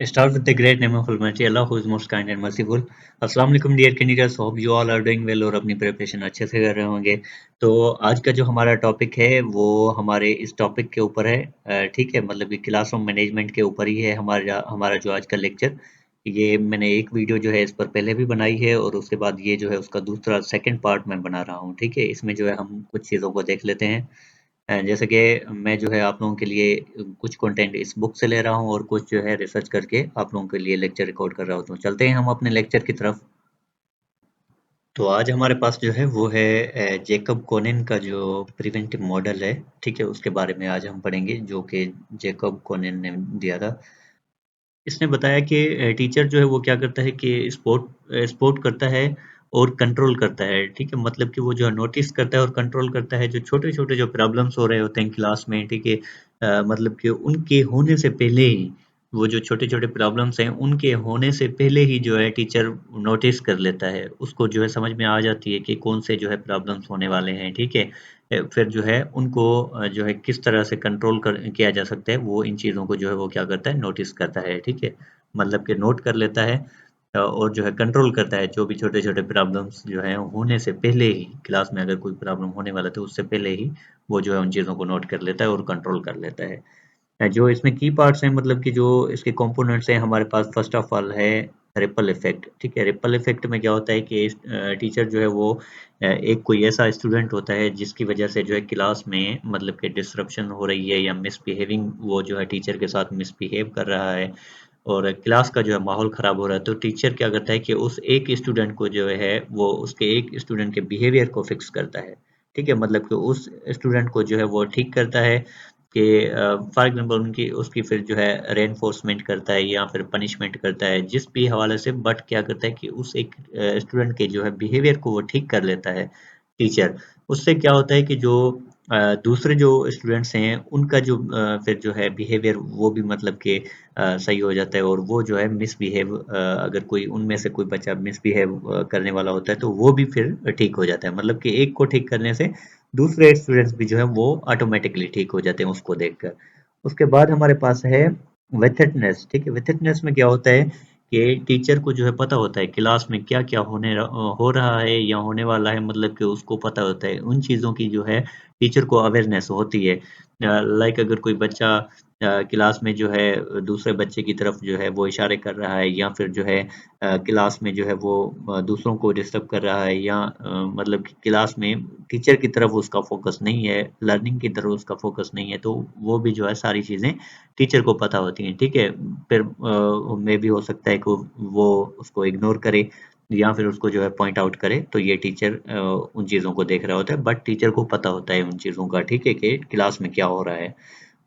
Start with the great name of Almighty Allah, who is most kind and merciful. अस्सलाम वालेकुम dear candidates, hope you all are doing well और अपनी preparation अच्छे से कर रहे होंगे। तो आज का जो हमारा टॉपिक है वो हमारे इस टॉपिक के ऊपर है। ठीक है, मतलब कि क्लासरूम मैनेजमेंट के ऊपर ही है हमारा हमारा जो आज का लेक्चर। ये मैंने एक वीडियो जो है इस पर पहले भी बनाई है और उसके बाद ये जो है उसका दूसरा सेकंड पार्ट मैं बना रहा हूँ। ठीक है, इसमें जो है हम कुछ चीज़ों को देख लेते हैं। जैसे कि मैं जो है आप लोगों के लिए कुछ कंटेंट इस बुक से ले रहा हूँ और कुछ जो है रिसर्च करके आप लोगों के लिए लेक्चर रिकॉर्ड कर रहा हूँ। तो चलते हैं हम अपने लेक्चर की तरफ। तो आज हमारे पास जो है वो है जेकब कोनेन का जो प्रिवेंटिव मॉडल है। ठीक है, उसके बारे में आज हम पढ़ेंगे, जो कि जेकब कोनेन ने दिया था। इसने बताया कि टीचर जो है वो क्या करता है कि स्पोर्ट करता है और कंट्रोल करता है। ठीक है, मतलब कि वो जो है नोटिस करता है और कंट्रोल करता है जो छोटे-छोटे जो प्रॉब्लम्स हो रहे होते हैं क्लास में। ठीक है, मतलब कि उनके होने से पहले ही वो जो छोटे-छोटे प्रॉब्लम्स हैं उनके होने से पहले ही जो है टीचर नोटिस कर लेता है। उसको जो है समझ में आ जाती है कि कौन से जो है प्रॉब्लम्स होने वाले हैं। ठीक है, फिर जो है उनको जो है किस तरह से कंट्रोल किया जा सकता है, वो इन चीज़ों को जो है वो क्या करता है, नोटिस करता है। ठीक है, मतलब कि नोट कर लेता है और जो है कंट्रोल करता है जो भी छोटे-छोटे प्रॉब्लम्स जो हैं होने से पहले ही, क्लास में अगर कोई प्रॉब्लम होने वाला है तो उससे पहले ही वो जो है उन चीज़ों को नोट कर लेता है और कंट्रोल कर लेता है। जो इसमें की पार्ट्स हैं, मतलब कि जो इसके कंपोनेंट्स हैं हमारे पास, फर्स्ट ऑफ ऑल है रिपल इफेक्ट। ठीक है, रिपल इफेक्ट में क्या होता है कि टीचर जो है वो एक कोई ऐसा स्टूडेंट होता है जिसकी वजह से जो है क्लास में मतलब कि डिसरप्शन हो रही है या मिसबिहेविंग, वो जो है टीचर के साथ मिसबिहेव कर रहा है और क्लास का जो है माहौल खराब हो रहा है। तो टीचर क्या करता है कि उस एक स्टूडेंट को जो है वो उसके एक स्टूडेंट के बिहेवियर को फिक्स करता है। ठीक है, मतलब कि उस स्टूडेंट को जो है वो ठीक करता है कि फॉर एग्जांपल उनकी उसकी फिर जो है रेनफोर्समेंट करता है या फिर पनिशमेंट करता है जिस भी हवाले से, बट क्या करता है कि उस एक स्टूडेंट के जो है बिहेवियर को वो ठीक कर लेता है टीचर। उससे क्या होता है कि जो दूसरे जो स्टूडेंट्स हैं उनका जो फिर जो है बिहेवियर वो भी मतलब कि सही हो जाता है और वो जो है मिसबिहेव, अगर कोई उनमें से कोई बच्चा मिसबिहेव करने वाला होता है तो वो भी फिर ठीक हो जाता है। मतलब कि एक को ठीक करने से दूसरे स्टूडेंट्स भी जो है वो ऑटोमेटिकली ठीक हो जाते हैं उसको देखकर। उसके बाद हमारे पास है विथिटनेस। ठीक है, विथिटनेस में क्या होता है कि टीचर को जो है पता होता है क्लास में क्या क्या हो रहा है या होने वाला है, मतलब कि उसको पता होता है उन चीज़ों की जो है टीचर को अवेयरनेस होती है। लाइक अगर कोई बच्चा क्लास में जो है दूसरे बच्चे की तरफ जो है वो इशारे कर रहा है या फिर जो है क्लास में जो है वो दूसरों को डिस्टर्ब कर रहा है या मतलब कि क्लास में टीचर की तरफ उसका फोकस नहीं है, लर्निंग की तरफ उसका फोकस नहीं है, तो वो भी जो है सारी चीज़ें टीचर को पता होती हैं। ठीक है, फिर मे भी हो सकता है कि वो उसको इग्नोर करे या फिर उसको जो है पॉइंट आउट करे, तो ये टीचर उन चीज़ों को देख रहा होता है, बट टीचर को पता होता है उन चीज़ों का। ठीक है, कि क्लास में क्या हो रहा है।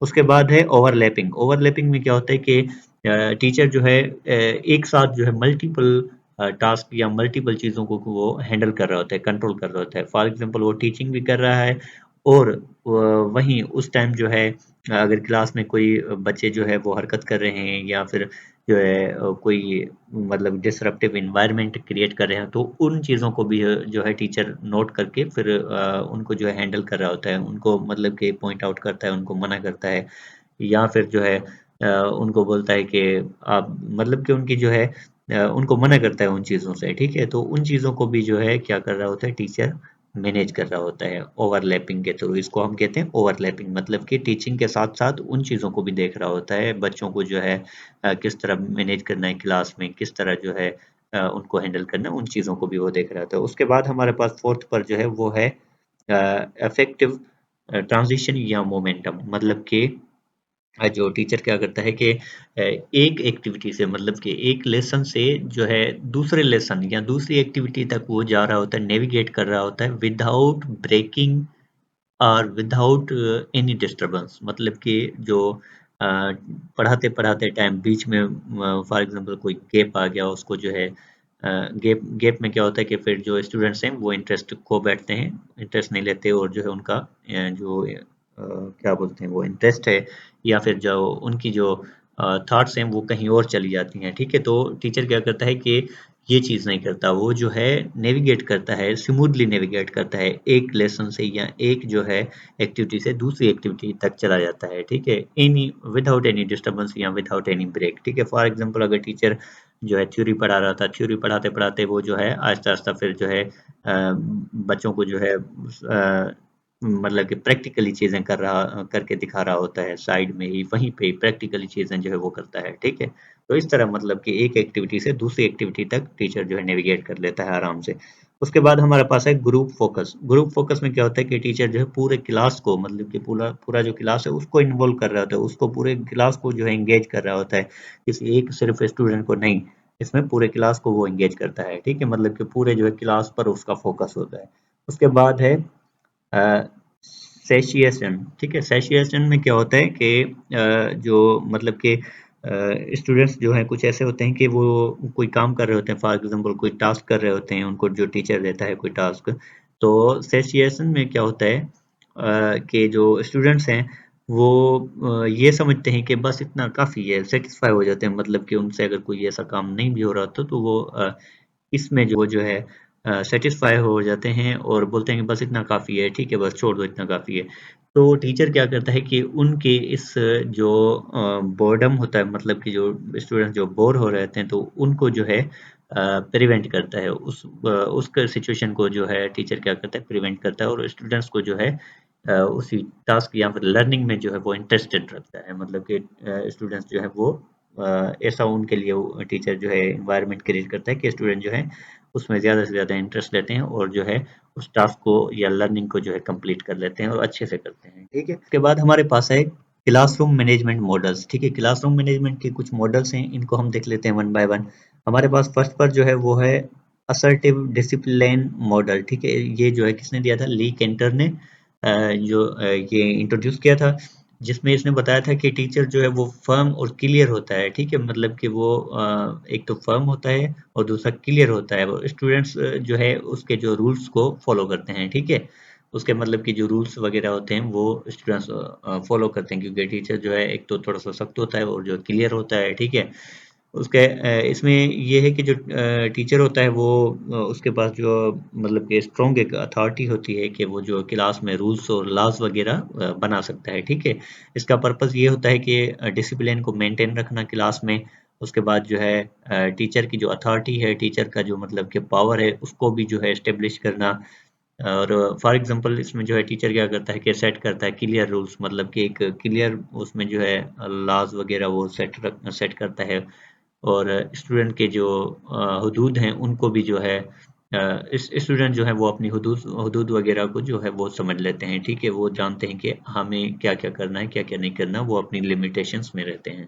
उसके बाद है ओवरलैपिंग। ओवरलैपिंग में क्या होता है कि टीचर जो है एक साथ जो है मल्टीपल टास्क या मल्टीपल चीज़ों को वो हैंडल कर रहा होता है, कंट्रोल कर रहा होता है। फॉर एग्जांपल वो टीचिंग भी कर रहा है और वहीं उस टाइम जो है अगर क्लास में कोई बच्चे जो है वो हरकत कर रहे हैं या फिर जो है कोई मतलब डिसरप्टिव एनवायरनमेंट क्रिएट कर रहे हैं, तो उन चीज़ों को भी जो है टीचर नोट करके फिर उनको जो है हैंडल कर रहा होता है। उनको मतलब कि पॉइंट आउट करता है, उनको मना करता है या फिर जो है उनको बोलता है कि आप मतलब कि उनकी जो है उनको मना करता है उन चीज़ों से। ठीक है, तो उन चीज़ों को भी जो है क्या कर रहा होता है टीचर, मैनेज कर रहा होता है ओवरलैपिंग के थ्रू। इसको हम कहते हैं ओवरलैपिंग, मतलब कि टीचिंग के साथ-साथ उन चीज़ों को भी देख रहा होता है। बच्चों को जो है किस तरह मैनेज करना है क्लास में, किस तरह जो है उनको हैंडल करना है, उन चीज़ों को भी वो देख रहा होता है। उसके बाद हमारे पास 4th पर जो है वो है इफेक्टिव ट्रांज़िशन या मोमेंटम। मतलब कि जो टीचर क्या करता है कि एक एक्टिविटी से, मतलब कि एक लेसन से जो है दूसरे लेसन या दूसरी एक्टिविटी तक वो जा रहा होता है, नेविगेट कर रहा होता है विदाउट ब्रेकिंग और विदाउट एनी डिस्टरबेंस। मतलब कि जो पढ़ाते पढ़ाते टाइम बीच में फॉर एग्जांपल कोई गैप आ गया, उसको जो है गैप गैप में क्या होता है कि फिर जो स्टूडेंट्स हैं वो इंटरेस्ट खो बैठते हैं, इंटरेस्ट नहीं लेते और जो है उनका जो क्या बोलते हैं वो इंटरेस्ट है या फिर जो उनकी जो थॉट्स हैं वो कहीं और चली जाती हैं। ठीक है, तो टीचर क्या करता है कि ये चीज़ नहीं करता, वो जो है नेविगेट करता है, स्मूथली नेविगेट करता है, एक लेसन से या एक जो है एक्टिविटी से दूसरी एक्टिविटी तक चला जाता है, ठीक है? एनी विदाउट एनी डिस्टर्बेंस या विदाउट एनी ब्रेक, ठीक है? फॉर एग्जांपल अगर टीचर जो है थ्योरी पढ़ा रहा था, थ्योरी पढ़ाते-पढ़ाते वो जो है आहिस्ता-आहिस्ता फिर जो है बच्चों को जो है मतलब कि प्रैक्टिकली चीज़ें करके दिखा रहा होता है, साइड में ही, वहीं पे प्रैक्टिकली चीज़ें जो है वो करता है, ठीक है? तो इस तरह मतलब कि एक एक्टिविटी से दूसरी एक्टिविटी तक टीचर जो है नेविगेट कर लेता है आराम से। उसके बाद हमारे पास है ग्रुप फोकस। ग्रुप फोकस में क्या होता है कि टीचर जो है पूरे क्लास को मतलब कि पूरा पूरा जो क्लास है उसको इन्वॉल्व कर रहा होता है, उसको पूरे क्लास को जो है एंगेज कर रहा होता है, किसी एक सिर्फ स्टूडेंट को नहीं, इसमें पूरे क्लास को वो एंगेज करता है, ठीक है? मतलब कि पूरे जो है क्लास पर उसका फोकस होता है। उसके बाद है सेशिएशन, ठीक है? सेशिएशन में क्या होता है कि जो मतलब कि स्टूडेंट्स जो हैं कुछ ऐसे होते हैं कि वो कोई काम कर रहे होते हैं, फॉर एग्जांपल कोई टास्क कर रहे होते हैं, उनको जो टीचर देता है कोई टास्क, तो सेशिएशन में क्या होता है कि जो स्टूडेंट्स हैं वो ये समझते हैं कि बस इतना काफ़ी है, सेटिस्फाई हो जाते हैं, मतलब कि उनसे अगर कोई ऐसा काम नहीं भी हो रहा था तो वो इसमें जो है सेटिस्फाई हो जाते हैं और बोलते हैं कि बस इतना काफ़ी है, ठीक है, बस छोड़ दो, इतना काफ़ी है। तो टीचर क्या करता है कि उनके इस जो बोर्डम होता है, मतलब कि जो स्टूडेंट जो बोर हो रहे होते हैं तो उनको जो है प्रिवेंट करता है, उस सिचुएशन को जो है टीचर क्या करता है, प्रिवेंट करता है और स्टूडेंट्स को जो है उसी टास्क या फिर लर्निंग में जो है वो इंटरेस्टेड रखता है, मतलब कि स्टूडेंट्स जो है वो ऐसा उनके लिए टीचर जो है एनवायरनमेंट क्रिएट करता है कि स्टूडेंट जो है उसमें ज़्यादा से ज़्यादा इंटरेस्ट लेते हैं और जो है उस टास्क को या लर्निंग को जो है कंप्लीट कर लेते हैं और अच्छे से करते हैं, ठीक है? उसके बाद हमारे पास है क्लासरूम मैनेजमेंट मॉडल्स, ठीक है? क्लासरूम मैनेजमेंट के कुछ मॉडल्स हैं, इनको हम देख लेते हैं वन बाय वन। हमारे पास फर्स्ट पर जो है वो है असर्टिव डिसिप्लिन मॉडल, ठीक है? ये जो है किसने दिया था? ली केंटर ने ये इंट्रोड्यूस किया था, जिसमें इसने बताया था कि टीचर जो है वो फर्म और क्लियर होता है, ठीक है? मतलब कि वो एक तो फर्म होता है और दूसरा क्लियर होता है, वो स्टूडेंट्स जो है उसके जो रूल्स को फॉलो करते हैं, ठीक है? उसके मतलब कि जो रूल्स वगैरह होते हैं वो स्टूडेंट्स फॉलो करते हैं, क्योंकि टीचर जो है एक तो थोड़ा सा सख्त होता है और जो क्लियर होता है, ठीक है? उसके इसमें ये है कि जो टीचर होता है वो उसके पास जो मतलब कि स्ट्रॉन्ग एक अथॉरिटी होती है कि वो जो क्लास में रूल्स और लॉज वगैरह बना सकता है, ठीक है? इसका पर्पस ये होता है कि डिसिप्लिन को मेंटेन रखना क्लास में। उसके बाद जो है टीचर की जो अथॉरिटी है, टीचर का जो मतलब कि पावर है उसको भी जो है एस्टेब्लिश करना। और फॉर एग्जांपल इसमें जो है टीचर क्या करता है कि सेट करता है क्लियर रूल्स, मतलब कि एक क्लियर उसमें जो है लॉज वगैरह वो सेट करता है और स्टूडेंट के जो हुदूद हैं उनको भी जो है इस स्टूडेंट जो है वो अपनी हुदूद हुदूद वगैरह को जो है वो समझ लेते हैं, ठीक है? वो जानते हैं कि हमें क्या-क्या करना है, क्या-क्या नहीं करना, वो अपनी लिमिटेशंस में रहते हैं।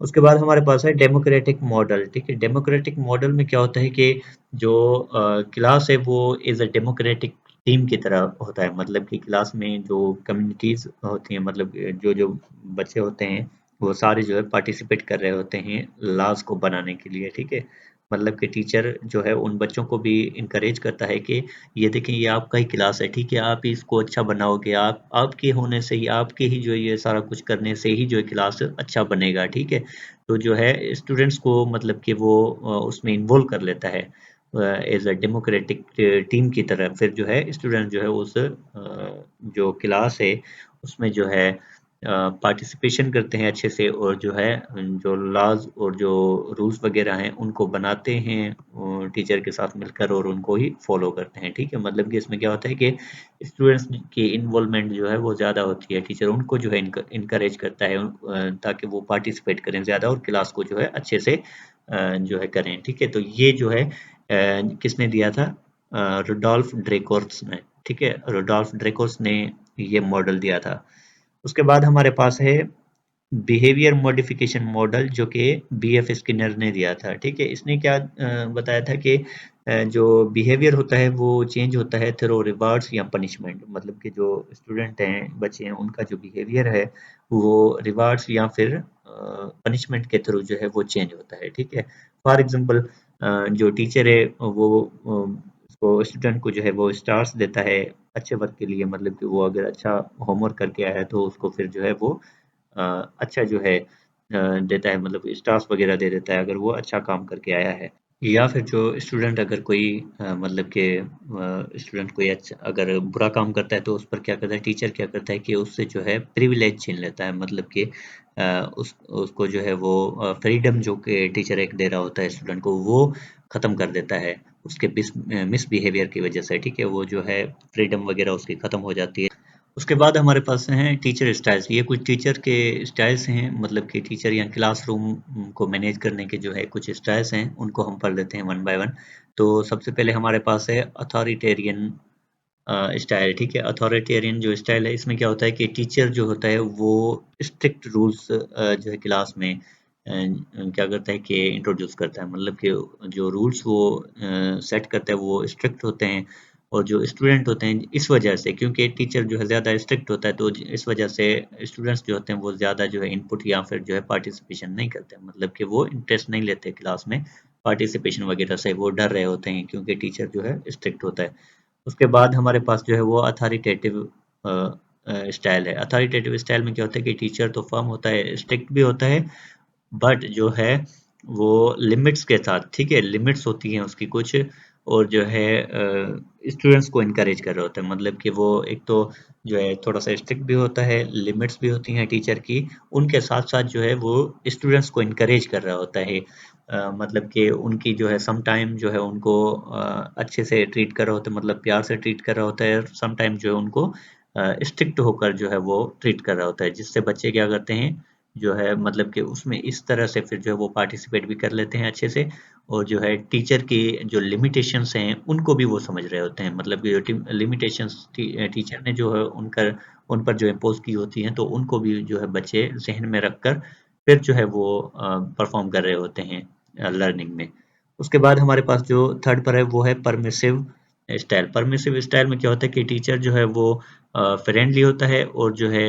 उसके बाद हमारे पास है डेमोक्रेटिक मॉडल, ठीक है? डेमोक्रेटिक मॉडल में क्या होता है कि जो क्लास है वो एज अ डेमोक्रेटिक टीम की तरह होता है, मतलब कि क्लास में जो कम्युनिटीज होती हैं, मतलब जो जो बच्चे होते हैं वो सारे जो है पार्टिसिपेट कर रहे होते हैं लॉज को बनाने के लिए, ठीक है? मतलब कि टीचर जो है उन बच्चों को भी इंकरेज करता है कि ये देखें ये आपका ही क्लास है, ठीक है? आप ही इसको अच्छा बनाओगे, आप आपके होने से ही, आपके ही जो ये सारा कुछ करने से ही जो है क्लास अच्छा बनेगा, ठीक है? तो जो है स्टूडेंट्स को मतलब कि वो उसमें इन्वॉल्व कर लेता है एज अ डेमोक्रेटिक टीम की तरह, फिर जो है स्टूडेंट जो है उस जो क्लास है उसमें जो है पार्टिसिपेशन करते हैं अच्छे से और जो है जो लॉज और जो रूल्स वगैरह हैं उनको बनाते हैं टीचर के साथ मिलकर और उनको ही फॉलो करते हैं, ठीक है? मतलब कि इसमें क्या होता है कि स्टूडेंट्स की इन्वॉल्वमेंट जो है वो ज़्यादा होती है, टीचर उनको जो है इनकरेज करता है ताकि वो पार्टिसिपेट करें ज़्यादा और क्लास को जो है अच्छे से जो है करें, ठीक है? तो ये जो है किसने दिया था? रुडोल्फ ड्रेकोर्स ने, ठीक है? रुडोल्फ ड्रेकोर्स ने ये मॉडल दिया था। उसके बाद हमारे पास है बिहेवियर मॉडिफिकेशन मॉडल, जो कि बीएफ स्किनर ने दिया था, ठीक है? इसने क्या बताया था कि जो बिहेवियर होता है वो चेंज होता है थ्रू रिवार्ड्स या पनिशमेंट, मतलब कि जो स्टूडेंट हैं, बच्चे हैं, उनका जो बिहेवियर है वो रिवार्ड्स या फिर पनिशमेंट के थ्रू जो है वो चेंज होता है, ठीक है? फॉर एग्जांपल जो टीचर है वो उसको स्टूडेंट को जो है वो स्टार्स देता है अच्छे वर्क के लिए, मतलब कि वो अगर अच्छा होमवर्क करके आया है तो उसको फिर जो है वो अच्छा जो है देता है, मतलब स्टार्स वगैरह दे देता है अगर वो अच्छा काम करके आया है। या फिर जो स्टूडेंट अगर कोई मतलब कि स्टूडेंट कोई अच्छा अगर बुरा काम करता है तो उस पर क्या करता है, टीचर क्या करता है कि उससे जो है प्रिविलेज छीन लेता है, मतलब कि उस उसको जो है वो फ्रीडम जो कि टीचर एक दे रहा होता है स्टूडेंट को, वो खत्म कर देता है उसके मिसबिहेवियर की वजह से, ठीक है, वो जो है फ्रीडम वगैरह उसकी खत्म हो जाती है। उसके बाद हमारे पास हैं टीचर स्टाइल्स। ये कुछ टीचर के स्टाइल्स हैं, मतलब कि टीचर या क्लासरूम को मैनेज करने के जो है कुछ स्टाइल्स हैं, उनको हम पढ़ लेते हैं वन बाय वन। तो सबसे पहले हमारे पास है अथॉरिटेरियन स्टाइल, ठीक है। अथॉरिटेरियन जो स्टाइल है, इसमें क्या होता है कि टीचर जो होता है वो स्ट्रिक्ट रूल्स जो है क्लास में क्या करता है कि इंट्रोड्यूस करता है, मतलब कि जो रूल्स वो सेट करता है वो स्ट्रिक्ट होते हैं। और जो स्टूडेंट होते हैं, इस वजह से क्योंकि टीचर जो है ज़्यादा स्ट्रिक्ट होता है, तो इस वजह से स्टूडेंट्स जो होते हैं वो ज़्यादा जो है इनपुट या फिर जो है पार्टिसिपेशन नहीं करते हैं, मतलब कि वो इंटरेस्ट नहीं लेते क्लास में पार्टिसिपेशन वगैरह से, वो डर रहे होते हैं क्योंकि टीचर जो है स्ट्रिक्ट होता है। उसके बाद हमारे पास जो है वो अथॉरिटेटिव स्टाइल है। अथॉरिटेटिव स्टाइल में क्या होता है कि टीचर तो फर्म होता है, स्ट्रिक्ट भी होता है, बट जो है वो लिमिट्स के साथ, ठीक है, लिमिट्स होती हैं उसकी कुछ, और जो है स्टूडेंट्स को इनकरेज कर रहा होता है, मतलब कि वो एक तो जो है थोड़ा सा स्ट्रिक्ट भी होता है, लिमिट्स भी होती हैं टीचर की, उनके साथ साथ जो है वो स्टूडेंट्स को इनकरेज कर रहा होता है। मतलब कि उनकी जो है सम टाइम जो है उनको अच्छे से ट्रीट कर रहा होता है, मतलब प्यार से ट्रीट कर रहा होता है, सम टाइम जो है उनको स्ट्रिक्ट होकर जो है वो ट्रीट कर रहा होता है, जिससे बच्चे क्या करते हैं जो है, मतलब कि उसमें इस तरह से फिर जो है वो पार्टिसिपेट भी कर लेते हैं अच्छे से, और जो है टीचर की जो लिमिटेशंस हैं उनको भी वो समझ रहे होते हैं, मतलब कि जो लिमिटेशंस टीचर ने जो है उन पर जो इम्पोज की होती हैं, तो उनको भी जो है बच्चे जहन में रखकर फिर जो है वो परफॉर्म कर रहे होते हैं लर्निंग में। उसके बाद हमारे पास जो थर्ड पर है वो है परमिसिव स्टाइल। परमिसिव स्टाइल में क्या होता है कि टीचर जो है वो फ्रेंडली होता है, और जो है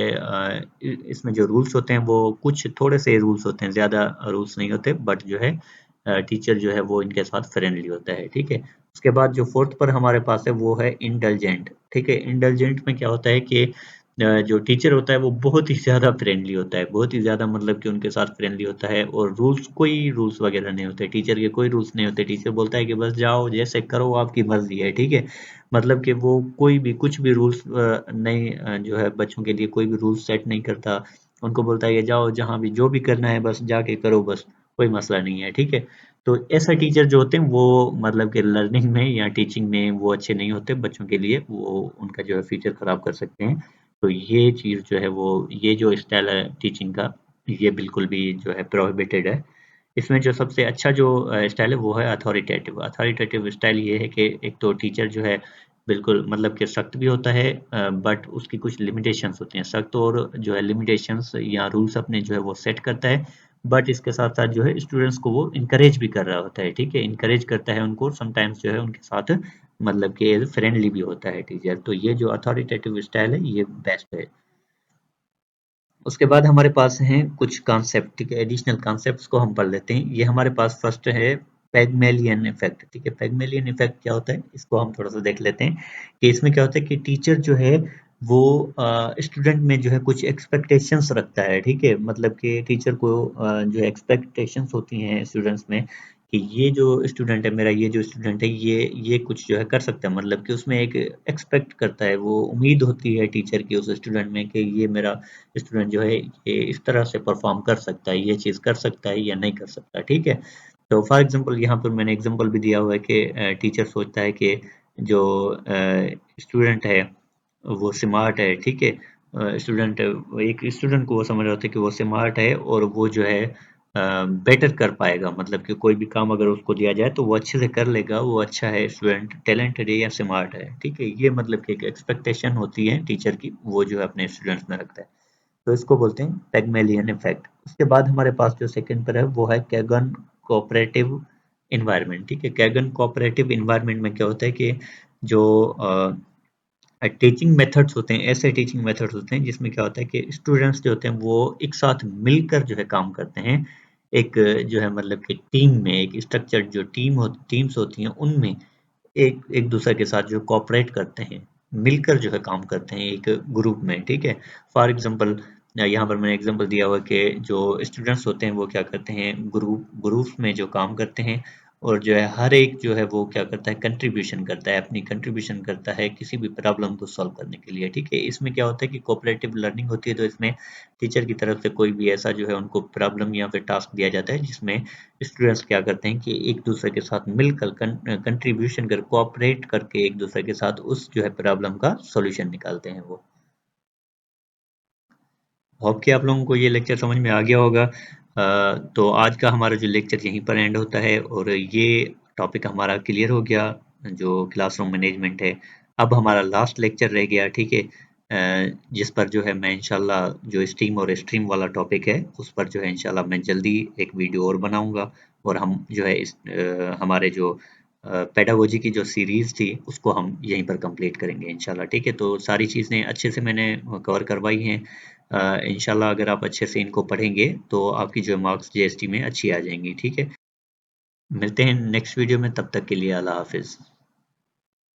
इसमें जो रूल्स होते हैं वो कुछ थोड़े से रूल्स होते हैं, ज़्यादा रूल्स नहीं होते, बट जो है टीचर जो है वो इनके साथ फ्रेंडली होता है, ठीक है। उसके बाद जो फोर्थ पर हमारे पास है वो है इंडल्जेंट, ठीक है। इंडल्जेंट में क्या होता है कि जो टीचर होता है वो बहुत ही ज़्यादा फ्रेंडली होता है, बहुत ही ज़्यादा, मतलब कि उनके साथ फ्रेंडली होता है, और रूल्स, कोई रूल्स वगैरह नहीं होते टीचर के, कोई रूल्स नहीं होते। टीचर बोलता है कि बस जाओ, जैसे करो, आपकी मर्जी है, ठीक है। मतलब कि वो कोई भी कुछ भी रूल्स नहीं जो है बच्चों के लिए कोई भी रूल्स सेट नहीं करता। उनको बोलता है कि जाओ, जहाँ भी जो भी करना है बस जाके करो, बस कोई मसला नहीं है, ठीक है। तो ऐसा टीचर जो होते हैं वो मतलब कि लर्निंग में या टीचिंग में वो अच्छे नहीं होते बच्चों के लिए, वो उनका जो है फ्यूचर खराब कर सकते हैं। तो ये चीज़ जो है वो, ये जो स्टाइल है टीचिंग का, ये बिल्कुल भी जो है प्रोहिबिटेड है। इसमें जो सबसे अच्छा जो स्टाइल है वो है अथॉरिटेटिव। अथॉरिटेटिव स्टाइल ये है कि एक तो टीचर जो है बिल्कुल, मतलब कि सख्त भी होता है, बट उसकी कुछ लिमिटेशंस होती हैं, सख्त और जो है लिमिटेशंस या रूल्स अपने जो है वो सेट करता है, बट इसके साथ साथ जो है स्टूडेंट्स को वो इनकरेज भी कर रहा होता है, ठीक है, इनकरेज करता है उनको, समटाइम्स जो है उनके साथ मतलब कि फ्रेंडली भी होता है टीचर। तो ये जो अथॉरिटेटिव स्टाइल है ये बेस्ट है। उसके बाद हमारे पास हैं कुछ कॉन्सेप्ट, ठीक है, एडिशनल कॉन्सेप्ट्स को हम पढ़ लेते हैं। ये हमारे पास फर्स्ट है पैगमेलियन इफेक्ट, ठीक है। पैगमेलियन इफेक्ट क्या होता है, इसको हम थोड़ा सा देख लेते हैं कि इसमें क्या होता है कि टीचर जो है वो स्टूडेंट में जो है कुछ एक्सपेक्टेशंस रखता है, ठीक है, मतलब कि टीचर को जो एक्सपेक्टेशंस होती हैं स्टूडेंट्स में कि ये जो स्टूडेंट है मेरा, ये जो स्टूडेंट है ये कुछ जो है कर सकता है, मतलब कि उसमें एक एक्सपेक्ट करता है, वो उम्मीद होती है टीचर की उस स्टूडेंट में कि ये मेरा स्टूडेंट जो है ये इस तरह से परफॉर्म कर सकता है, ये चीज़ कर सकता है या नहीं कर सकता, ठीक है। तो फॉर एग्जांपल यहाँ पर मैंने एग्जांपल भी दिया हुआ है कि टीचर सोचता है कि जो स्टूडेंट है वो स्मार्ट है, ठीक है। स्टूडेंट, एक स्टूडेंट को वो समझ रहा होता है कि वो स्मार्ट है और वो जो है बेटर कर पाएगा, मतलब कि कोई भी काम अगर उसको दिया जाए तो वो अच्छे से कर लेगा, वो अच्छा है स्टूडेंट, टैलेंटेड है या स्मार्ट है, ठीक है। ये मतलब कि एक एक्सपेक्टेशन होती है टीचर की, वो जो है अपने स्टूडेंट्स में रखता है। तो इसको बोलते हैं पैगमेलियन इफेक्ट। उसके बाद हमारे पास जो सेकंड पर है वो है कैगन कोऑपरेटिव इन्वायरमेंट, ठीक है। कैगन कोऑपरेटिव इन्वायरमेंट में क्या होता है कि जो टीचिंग मेथड्स होते हैं, ऐसे टीचिंग मेथड्स होते हैं जिसमें क्या होता है कि स्टूडेंट्स जो होते हैं वो एक साथ मिलकर जो है काम करते हैं, एक जो है मतलब कि टीम में, एक स्ट्रक्चर्ड जो टीम्स होती हैं उनमें एक एक दूसरे के साथ जो कोऑपरेट करते हैं, मिलकर जो है काम करते हैं एक ग्रुप में, ठीक है। फॉर एग्जांपल यहाँ पर मैंने एग्जांपल दिया हुआ कि जो स्टूडेंट्स होते हैं वो क्या करते हैं, ग्रुप्स में जो काम करते हैं, और जो है हर एक जो है वो क्या करता है, कंट्रीब्यूशन करता है, अपनी कंट्रीब्यूशन करता है किसी भी प्रॉब्लम को सॉल्व करने के लिए। ठीक है, इसमें क्या होता है कि कोऑपरेटिव लर्निंग होती है, तो इसमें टीचर की तरफ से कोई भी ऐसा जो है उनको प्रॉब्लम या फिर टास्क दिया जाता है जिसमें स्टूडेंट्स क्या करते हैं कि एक दूसरे के साथ मिलकर कंट्रीब्यूशन कर कोऑपरेट करके एक दूसरे के साथ उस जो है प्रॉब्लम का सॉल्यूशन निकालते हैं वो। होप कि आप लोगों को ये लेक्चर समझ में आ गया होगा। तो आज का हमारा जो लेक्चर यहीं पर एंड होता है और ये टॉपिक हमारा क्लियर हो गया जो क्लासरूम मैनेजमेंट है। अब हमारा लास्ट लेक्चर रह गया, ठीक है, जिस पर जो है मैं इंशाल्लाह जो स्टीम और स्ट्रीम वाला टॉपिक है उस पर जो है इंशाल्लाह मैं जल्दी एक वीडियो और बनाऊंगा और हम जो है इस हमारे जो पेडागोजी की जो सीरीज थी उसको हम यहीं पर कंप्लीट करेंगे इंशाल्लाह। ठीक है, तो सारी चीज़ें अच्छे से मैंने कवर करवाई हैं। इंशाल्लाह अगर आप अच्छे से इनको पढ़ेंगे तो आपकी जो मार्क्स जीएसटी में अच्छी आ जाएंगी। ठीक है, मिलते हैं नेक्स्ट वीडियो में, तब तक के लिए अल्लाह हाफिज़।